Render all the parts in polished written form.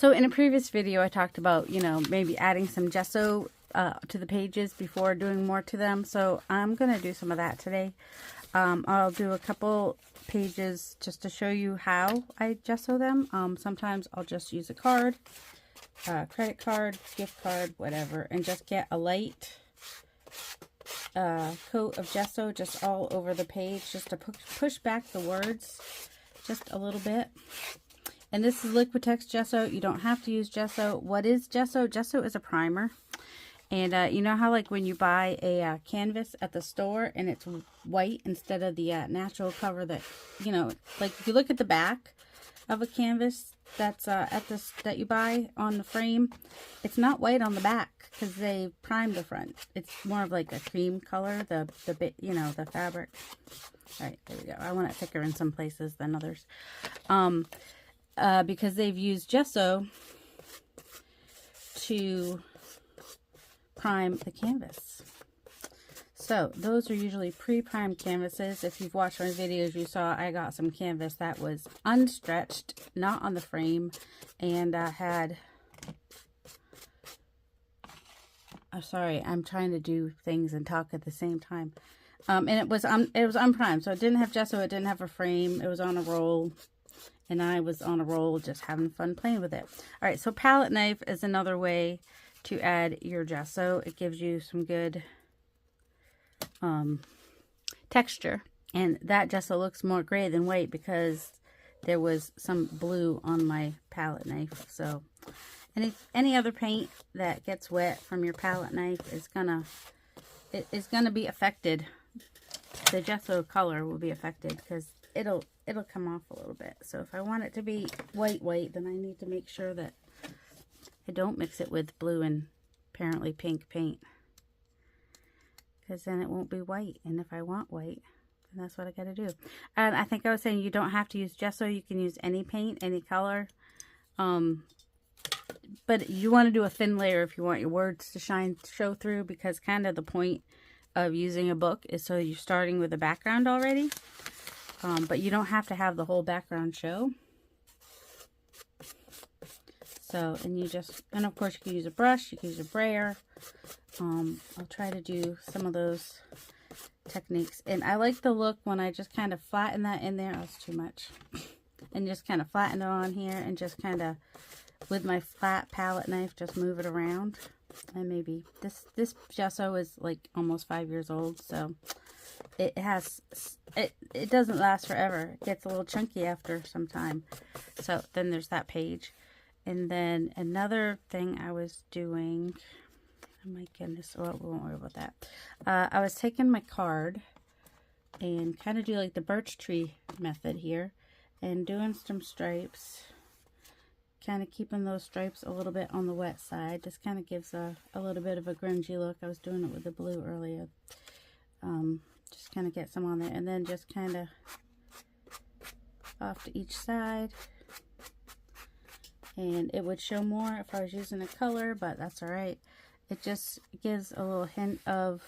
So in a previous video, I talked about, you know, maybe adding some gesso to the pages before doing more to them. So I'm going to do some of that today. I'll do a couple pages just to show you how I gesso them. Sometimes I'll just use a card, credit card, gift card, whatever, and just get a light coat of gesso just all over the page, just to push back the words just a little bit. And this is Liquitex gesso. You don't have to use gesso. What is gesso? Gesso is a primer. And you know how like when you buy a canvas at the store and it's white instead of the natural cover that, you know, like if you look at the back of a canvas that's that you buy on the frame, it's not white on the back because they primed the front. It's more of like a cream color, the bit, you know, the fabric. All right, there we go. I want it thicker in some places than others. Because they've used gesso to prime the canvas. So those are usually pre-primed canvases. If you've watched my videos, you saw I got some canvas that was unstretched, not on the frame, and had, I'm sorry, I'm trying to do things and talk at the same time. And it was unprimed, so it didn't have gesso, it didn't have a frame, it was on a roll. And I was on a roll just having fun playing with it. All right, so palette knife is another way to add your gesso. It gives you some good texture. And that gesso looks more gray than white because there was some blue on my palette knife. So any other paint that gets wet from your palette knife is gonna be affected. The gesso color will be affected because it'll come off a little bit. So if I want it to be white, then I need to make sure that I don't mix it with blue and apparently pink paint, because then it won't be white. And if I want white, then that's what I got to do. And I think I was saying you don't have to use gesso. You can use any paint, any color. But you want to do a thin layer if you want your words to show through, because kind of the point of using a book is so you're starting with a background already. But you don't have to have the whole background show. So, and of course you can use a brush, you can use a brayer. I'll try to do some of those techniques. And I like the look when I just kind of flatten that in there. Oh, it's too much. And just kind of flatten it on here and just kind of, with my flat palette knife, just move it around. And maybe, this gesso is like almost 5 years old, so it doesn't last forever. It gets a little chunky after some time. So then there's that page. And then another thing I was doing, oh my goodness, well, we won't worry about that. I was taking my card and kind of do like the birch tree method here and doing some stripes, kind of keeping those stripes a little bit on the wet side. Just kind of gives a little bit of a grungy look. I was doing it with the blue earlier. Just kind of get some on there, and then just kind of off to each side. And it would show more if I was using a color, but that's all right. It just gives a little hint of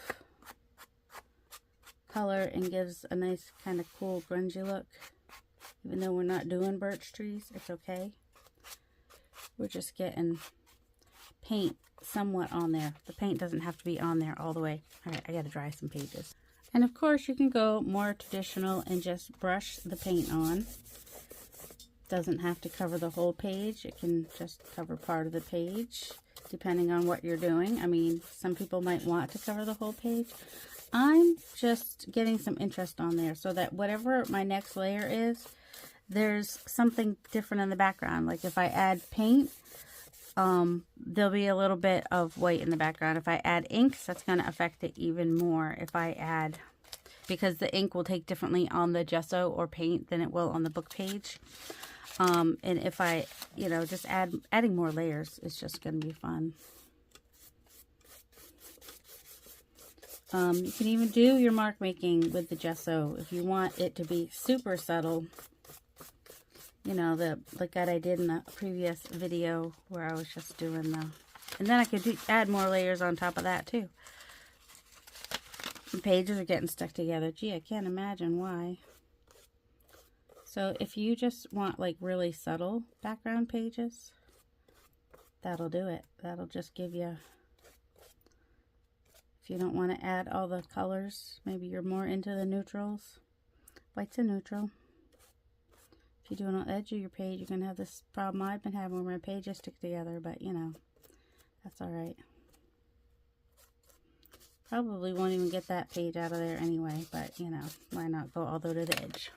color and gives a nice kind of cool grungy look. Even though we're not doing birch trees, it's okay. We're just getting paint somewhat on there. The paint doesn't have to be on there all the way. All right, I got to dry some pages. And of course you can go more traditional and just brush the paint on. Doesn't have to cover the whole page. It can just cover part of the page, depending on what you're doing. I mean, some people might want to cover the whole page. I'm just getting some interest on there so that whatever my next layer is, there's something different in the background. Like if I add paint, there'll be a little bit of white in the background. If I add inks, that's going to affect it even more. If I add, because the ink will take differently on the gesso or paint than it will on the book page. And if I, you know, just adding more layers is just going to be fun. You can even do your mark making with the gesso if you want it to be super subtle. You know, like that I did in the previous video where I was just doing the, and then I could add more layers on top of that too. The pages are getting stuck together. Gee, I can't imagine why. So if you just want like really subtle background pages, that'll do it. That'll just give you, if you don't want to add all the colors, maybe you're more into the neutrals. White's a neutral. If you do it on the edge of your page, you're going to have this problem I've been having where my pages stick together, but you know, that's alright. Probably won't even get that page out of there anyway, but you know, why not go all the way to the edge?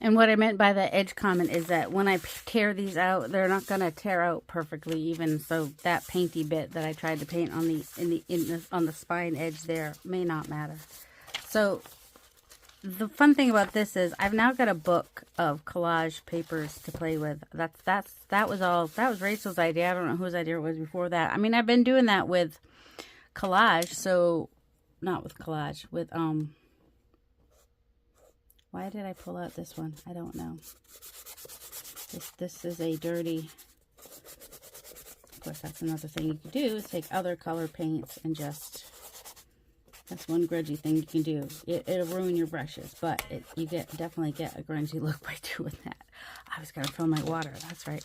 And what I meant by the edge comment is that when I tear these out, they're not going to tear out perfectly even. So that painty bit that I tried to paint on on the spine edge there may not matter. So the fun thing about this is I've now got a book of collage papers to play with. That was Rachel's idea. I don't know whose idea it was before that. I mean, I've been doing that with collage, so not with collage, with why did I pull out this one? I don't know. This is a dirty, of course that's another thing you can do, is take other color paints and just, that's one grungy thing you can do. It'll ruin your brushes, but you definitely get a grungy look by doing that. I was gonna fill my water, that's right.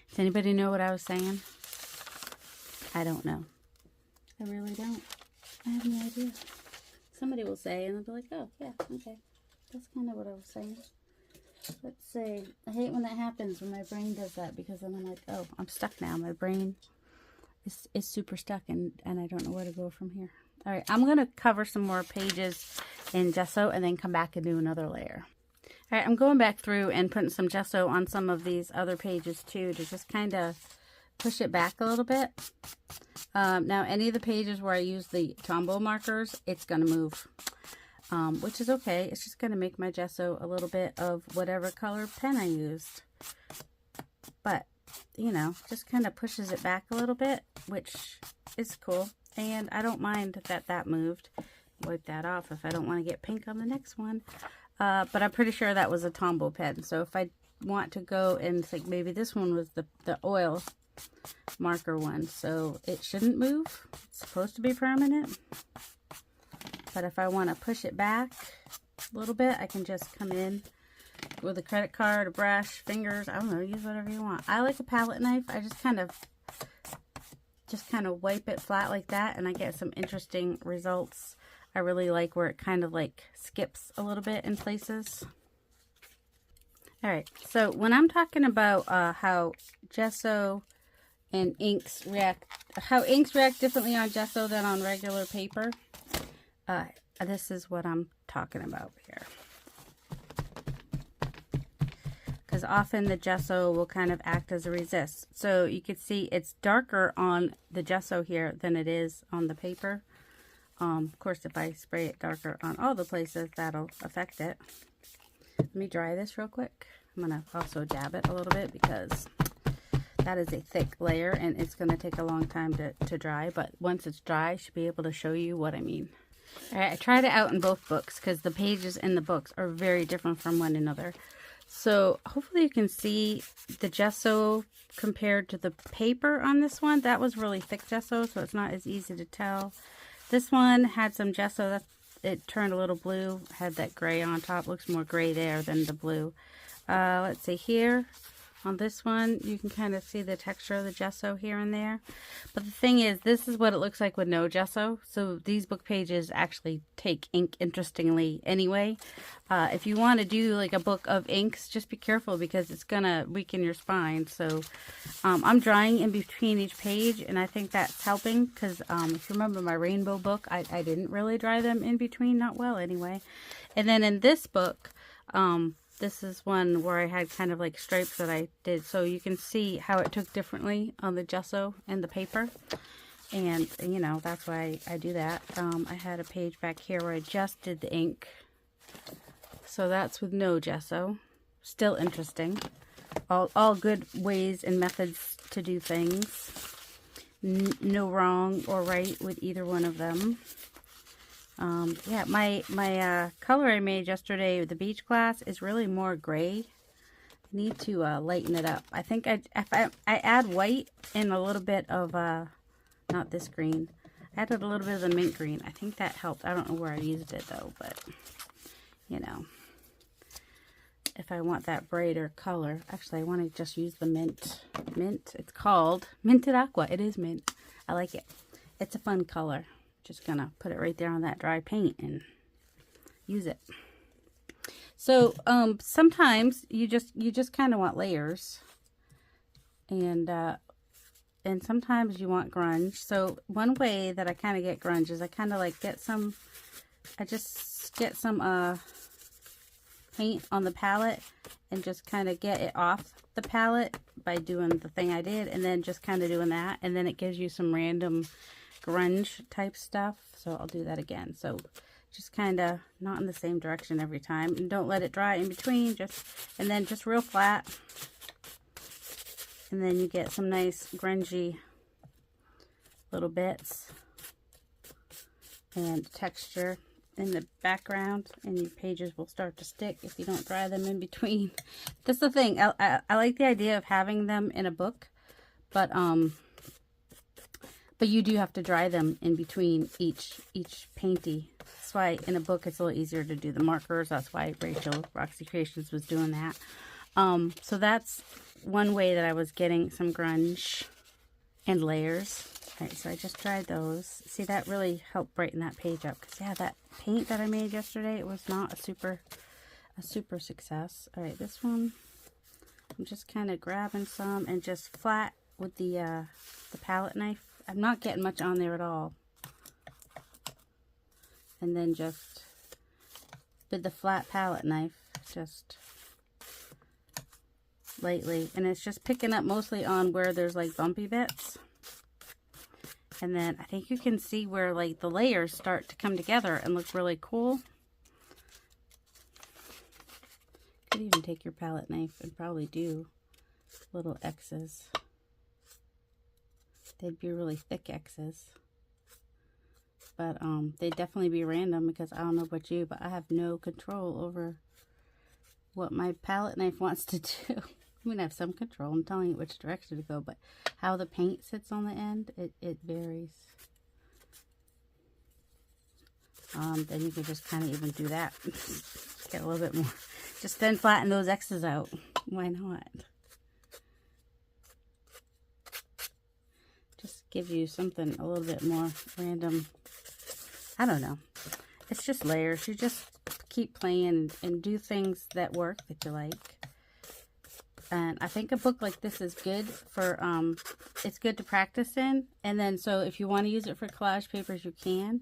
Does anybody know what I was saying? I don't know. I really don't. I have no idea. Somebody will say and they'll be like, oh yeah, okay. That's kind of what I was saying. Let's see. I hate when that happens, when my brain does that, because then I'm like, oh, I'm stuck now. My brain is super stuck, and I don't know where to go from here. All right, I'm going to cover some more pages in gesso and then come back and do another layer. All right, I'm going back through and putting some gesso on some of these other pages too, to just kind of push it back a little bit. Now, any of the pages where I use the Tombow markers, it's going to move. Which is okay. It's just going to make my gesso a little bit of whatever color pen I used. But, you know, just kind of pushes it back a little bit, which is cool. And I don't mind that moved. Wipe that off if I don't want to get pink on the next one. But I'm pretty sure that was a Tombow pen. So if I want to go and think maybe this one was the oil marker one. So it shouldn't move. It's supposed to be permanent. But if I want to push it back a little bit, I can just come in with a credit card, a brush, fingers, I don't know, use whatever you want. I like a palette knife. I just kind of wipe it flat like that, and I get some interesting results. I really like where it kind of like skips a little bit in places. All right, so when I'm talking about how gesso and inks react, how inks react differently on gesso than on regular paper, this is what I'm talking about here. Because often the gesso will kind of act as a resist. So you can see it's darker on the gesso here than it is on the paper. Of course, if I spray it darker on all the places, that'll affect it. Let me dry this real quick. I'm going to also dab it a little bit because that is a thick layer and it's going to take a long time to dry. But once it's dry, I should be able to show you what I mean. All right, I tried it out in both books because the pages in the books are very different from one another. So hopefully you can see the gesso compared to the paper on this one. That was really thick gesso, so it's not as easy to tell. This one had some gesso. It turned a little blue, had that gray on top. Looks more gray there than the blue. Let's see here. On this one, you can kind of see the texture of the gesso here and there. But the thing is, this is what it looks like with no gesso. So these book pages actually take ink interestingly anyway. If you want to do like a book of inks, just be careful because it's going to weaken your spine. So I'm drying in between each page, and I think that's helping because if you remember my rainbow book, I didn't really dry them in between, not well anyway. And then in this book, this is one where I had kind of like stripes that I did. So you can see how it took differently on the gesso and the paper. And, you know, that's why I do that. I had a page back here where I just did the ink. So that's with no gesso. Still interesting. All good ways and methods to do things. No wrong or right with either one of them. Yeah, my color I made yesterday with the beach class is really more gray. I need to lighten it up. I think if I add white and a little bit of not this green. I added a little bit of the mint green. I think that helped. I don't know where I used it though, but you know. if I want that brighter color. Actually, I want to just use the mint. It's called Minted Aqua. It is mint. I like it. It's a fun color. Just gonna put it right there on that dry paint and use it. So sometimes you just kind of want layers, and sometimes you want grunge. So one way that I kind of get grunge is I kind of like I just get some paint on the palette and just kind of get it off the palette by doing the thing I did, and then just kind of doing that, and then it gives you some random grunge type stuff. So I'll do that again. So just kind of not in the same direction every time, and don't let it dry in between, and then just real flat, and then you get some nice grungy little bits and texture in the background, and your pages will start to stick if you don't dry them in between. That's the thing. I like the idea of having them in a book, but you do have to dry them in between each painty. That's why in a book it's a little easier to do the markers. That's why Rachel Roxy Creations was doing that. So that's one way that I was getting some grunge and layers. All right, so I just dried those. See, that really helped brighten that page up. Because, yeah, that paint that I made yesterday, it was not a super success. All right, this one, I'm just kind of grabbing some and just flat with the palette knife. I'm not getting much on there at all. And then just with the flat palette knife, just lightly. And it's just picking up mostly on where there's like bumpy bits. And then I think you can see where like the layers start to come together and look really cool. You could even take your palette knife and probably do little X's. They'd be really thick X's. But they'd definitely be random, because I don't know about you, but I have no control over what my palette knife wants to do. I mean, I have some control. I'm telling it which direction to go, but how the paint sits on the end, it varies. Then you can just kind of even do that. Get a little bit more. Just then flatten those X's out. Why not? Just give you something a little bit more random. I don't know. It's just layers. You just keep playing and do things that work that you like. And I think a book like this is good for, it's good to practice in. And then, so if you want to use it for collage papers, you can.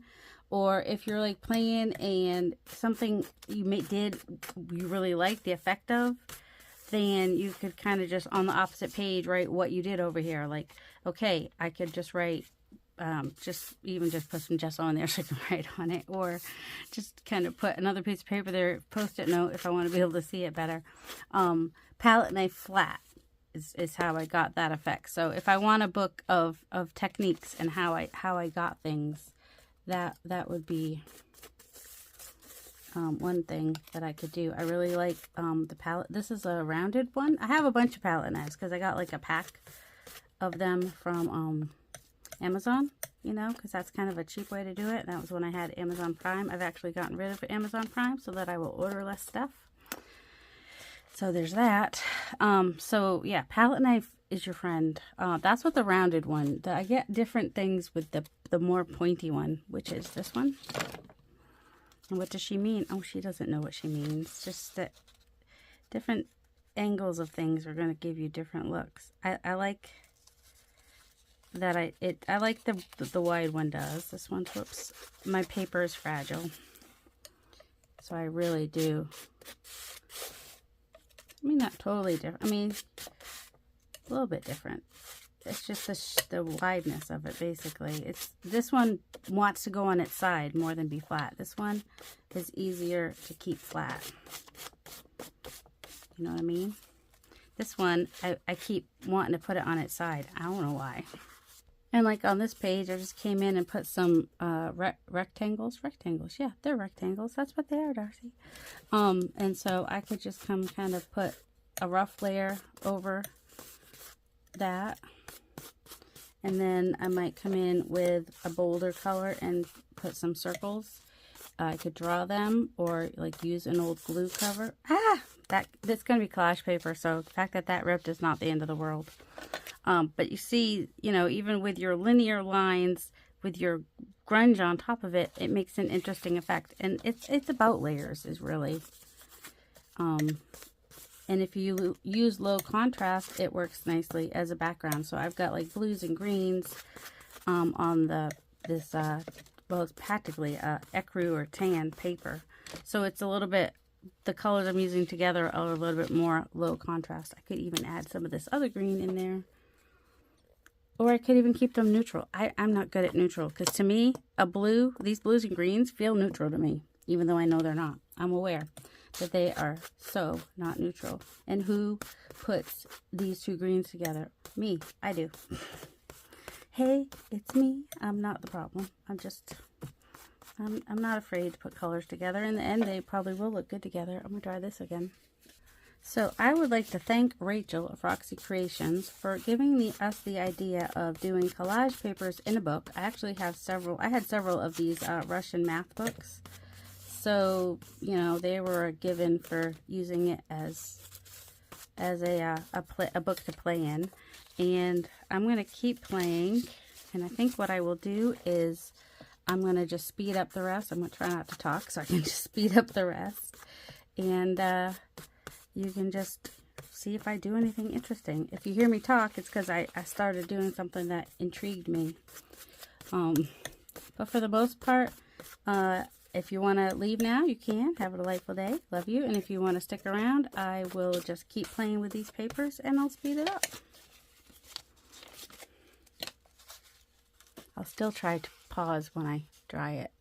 Or if you're like playing and something you you really like the effect of, then you could kind of just on the opposite page write what you did over here. Like, okay, I could just write, just put some gesso on there so I can write on it. Or just kind of put another piece of paper there, post-it note if I want to be able to see it better. Palette knife flat is how I got that effect. So if I want a book of techniques and how I got things, that would be one thing that I could do. I really like the palette. This is a rounded one. I have a bunch of palette knives because I got like a pack of them from Amazon, you know, because that's kind of a cheap way to do it. That was when I had Amazon Prime. I've actually gotten rid of Amazon Prime so that I will order less stuff. So there's that. So yeah, palette knife is your friend. That's what the rounded one. I get different things with the more pointy one, which is this one. And what does she mean? Oh, she doesn't know what she means. Just that different angles of things are going to give you different looks. I like that. I like the wide one does. This one, whoops, my paper is fragile, so I really do. I mean, not totally different. I mean, a little bit different. It's just the wideness of it, basically. This one wants to go on its side more than be flat. This one is easier to keep flat. You know what I mean? This one, I keep wanting to put it on its side. I don't know why. And like on this page, I just came in and put some rectangles. Rectangles, yeah, they're rectangles. That's what they are, Darcy. And so I could just come kind of put a rough layer over that. And then I might come in with a bolder color and put some circles. I could draw them or like use an old glue cover. That's going to be collage paper, so the fact that that ripped is not the end of the world. But you see, you know, even with your linear lines, with your grunge on top of it, it makes an interesting effect. And it's about layers is really. And if you use low contrast, it works nicely as a background. So I've got like blues and greens on this well, it's practically ecru or tan paper. So it's a little bit, the colors I'm using together are a little bit more low contrast. I could even add some of this other green in there. Or I could even keep them neutral. I'm not good at neutral because to me, these blues and greens feel neutral to me, even though I know they're not. I'm aware that they are so not neutral. And who puts these two greens together? Me. I do. Hey, it's me. I'm not the problem. I'm not afraid to put colors together. In the end, they probably will look good together. I'm going to try this again. So I would like to thank Rachel of Roxy Creations for giving us the idea of doing collage papers in a book. I actually have several. I had several of these Russian math books. So, you know, they were given for using it as a book to play in. And I'm going to keep playing. And I think what I will do is I'm going to just speed up the rest. I'm going to try not to talk so I can just speed up the rest. And you can just see if I do anything interesting. If you hear me talk, it's because I started doing something that intrigued me. But for the most part, if you want to leave now, you can. Have a delightful day. Love you. And if you want to stick around, I will just keep playing with these papers and I'll speed it up. I'll still try to pause when I dry it.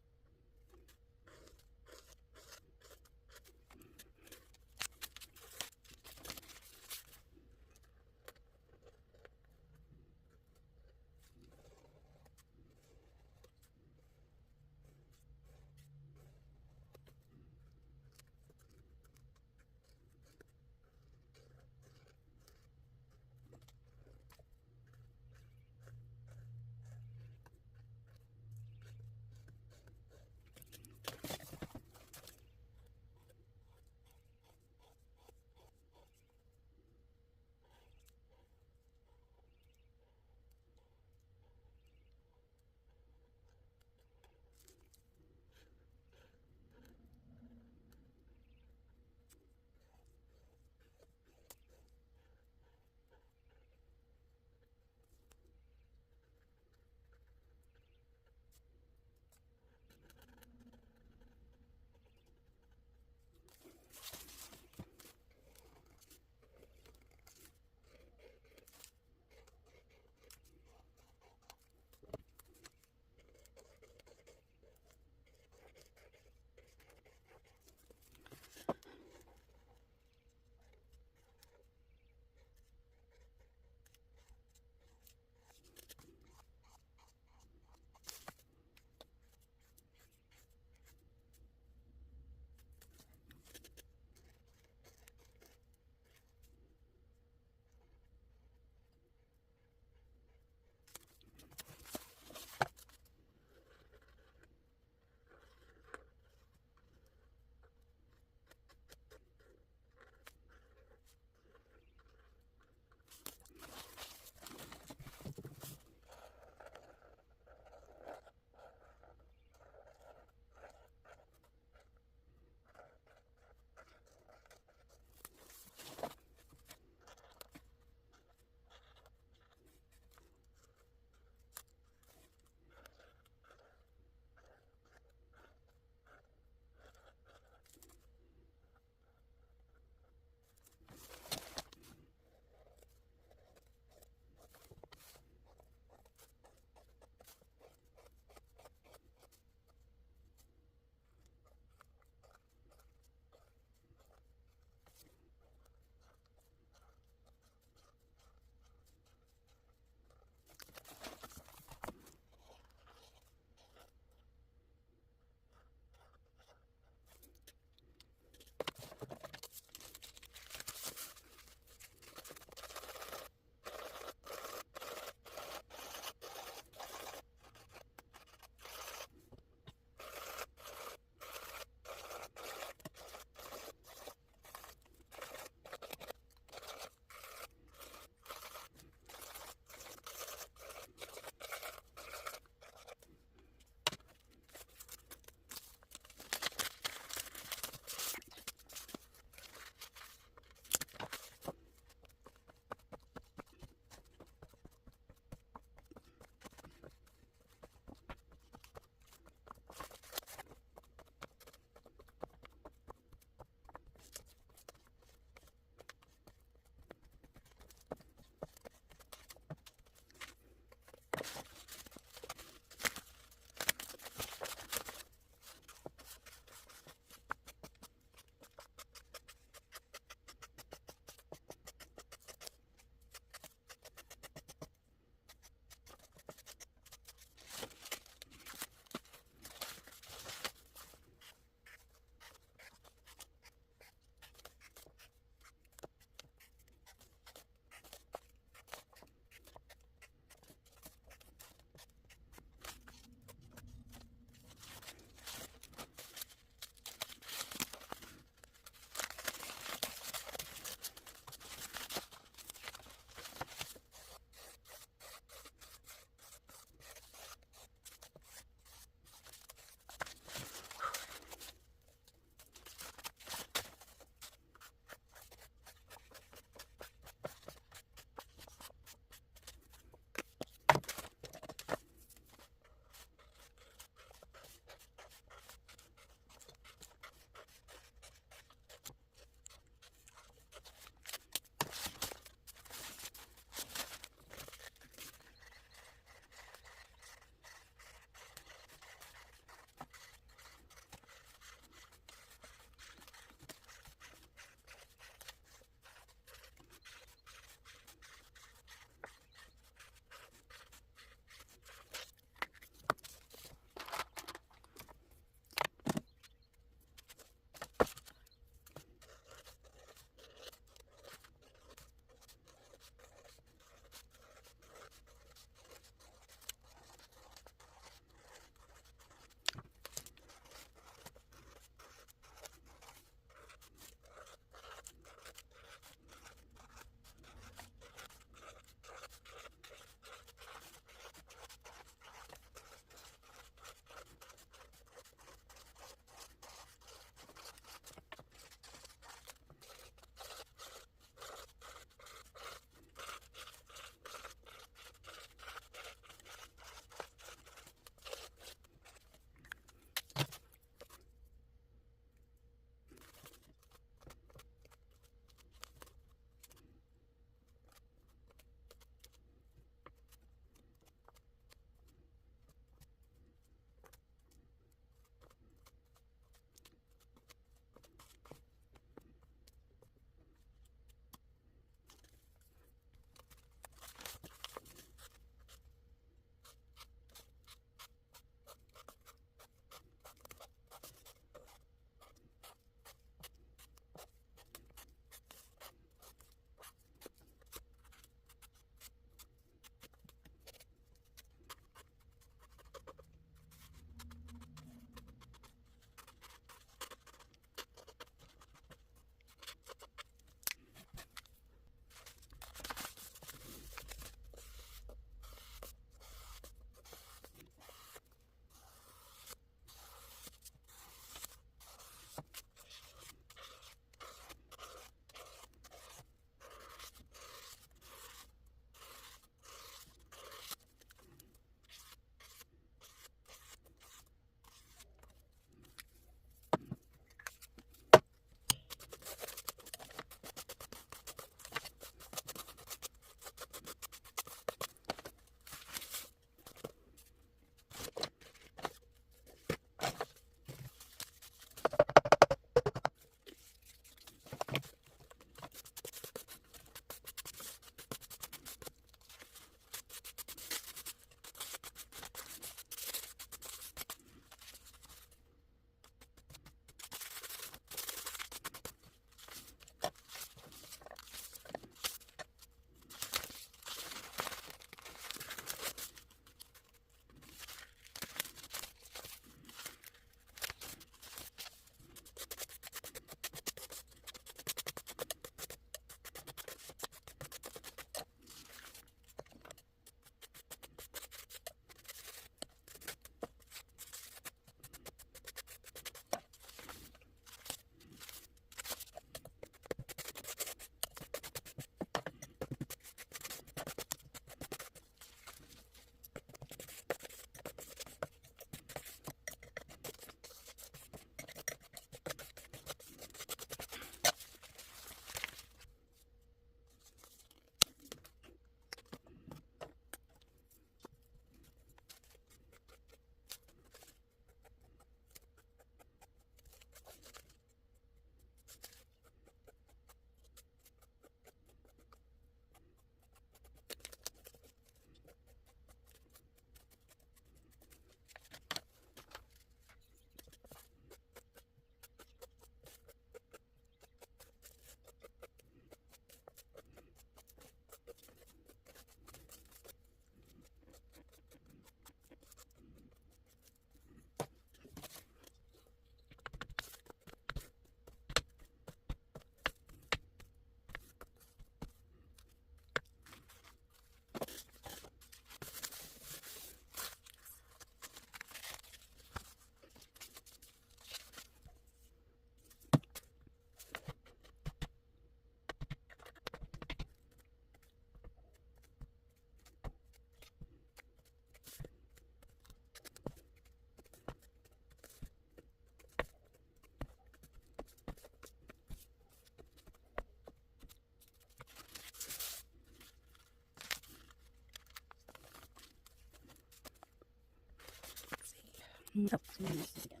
Oh, let's do this again.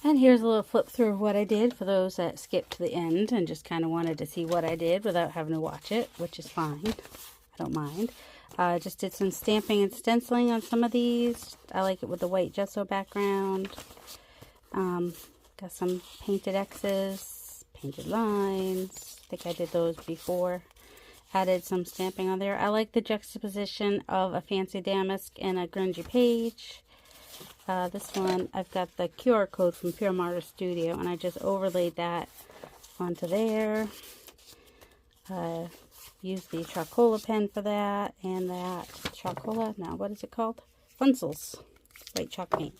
And here's a little flip through of what I did for those that skipped to the end and just kind of wanted to see what I did without having to watch it, which is fine. I don't mind. I just did some stamping and stenciling on some of these. I like it with the white gesso background. Got some painted X's, painted lines. I think I did those before. Added some stamping on there. I like the juxtaposition of a fancy damask and a grungy page. This one, I've got the QR code from Pure Martyr Studio, and I just overlaid that onto there. Used the Charcoal pen for that, and that Charcoal, now what is it called? Stencils, white chalk paint.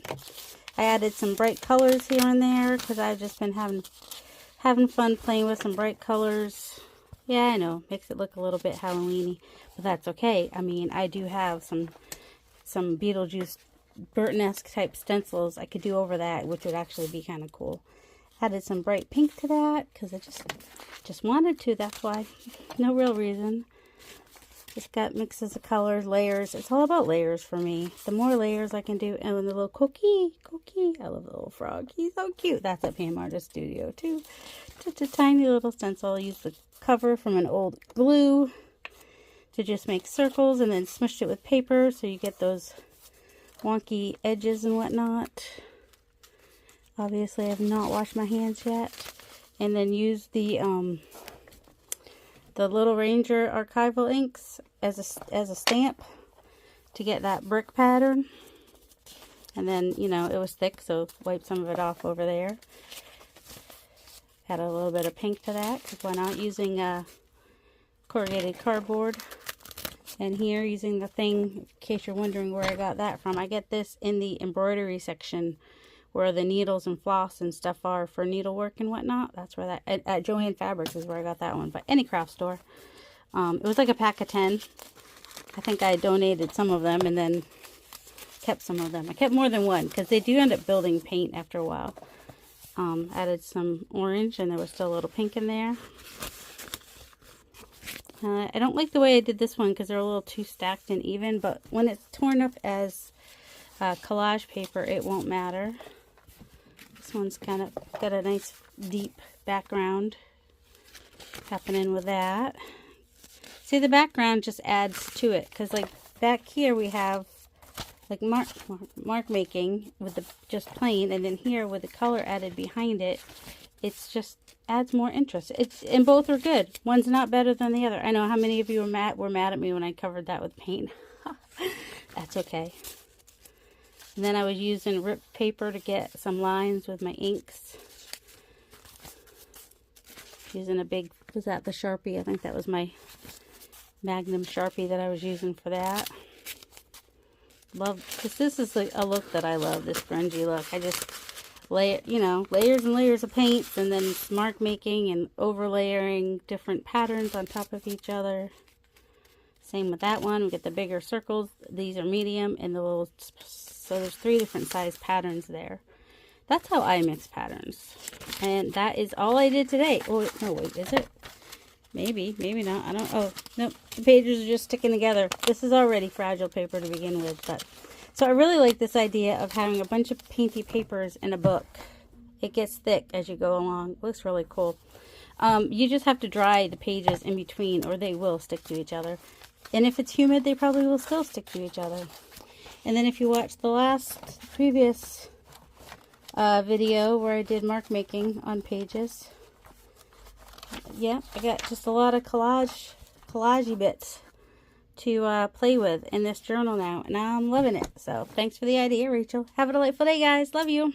I added some bright colors here and there, because I've just been having fun playing with some bright colors. Yeah, I know, makes it look a little bit Halloween-y, but that's okay. I mean, I do have some Beetlejuice Burton-esque type stencils I could do over that, which would actually be kind of cool. Added some bright pink to that because I just wanted to. That's why. No real reason. Just got mixes of colors, layers. It's all about layers for me. The more layers I can do, and the little cookie. I love the little frog. He's so cute. That's at Painty Martyr Studio too. Just a tiny little stencil. I used the cover from an old glue to just make circles, and then smushed it with paper so you get those wonky edges and whatnot. Obviously I have not washed my hands yet. And then use the Little Ranger archival inks as a stamp to get that brick pattern. And then, you know, it was thick, so wipe some of it off over there. Add a little bit of pink to that, because why not? Using corrugated cardboard. And here, using the thing, in case you're wondering where I got that from, I get this in the embroidery section where the needles and floss and stuff are for needlework and whatnot. That's where that, at Joann Fabrics is where I got that one. But any craft store. It was like a pack of 10. I think I donated some of them and then kept some of them. I kept more than one because they do end up building paint after a while. Added some orange, and there was still a little pink in there. I don't like the way I did this one because they're a little too stacked and even, but when it's torn up as collage paper, it won't matter. This one's kind of got a nice deep background happening with that. See, the background just adds to it because, like, back here we have like mark making with the just plain, and then here with the color added behind it, it's just adds more interest. And both are good. One's not better than the other. I know how many of you were mad at me when I covered that with paint. That's okay. And then I was using ripped paper to get some lines with my inks. Using a big, was that the Sharpie? I think that was my Magnum Sharpie that I was using for that. Love, because this is a look that I love, this grungy look. I just layer, you know, layers and layers of paints, and then mark making and overlayering different patterns on top of each other. Same with that one. We get the bigger circles. These are medium, and the little, so there's 3 different size patterns there. That's how I mix patterns. And that is all I did today. Oh, no, wait, is it? Maybe, maybe not. I don't, oh, nope. The pages are just sticking together. This is already fragile paper to begin with, but, so I really like this idea of having a bunch of painty papers in a book. It gets thick as you go along. It looks really cool. You just have to dry the pages in between, or they will stick to each other. And if it's humid, they probably will still stick to each other. And then if you watch the previous video where I did mark making on pages, yeah, I got just a lot of collagey bits to play with in this journal now, and I'm loving it. So thanks for the idea, Rachel. Have a delightful day, guys. Love you.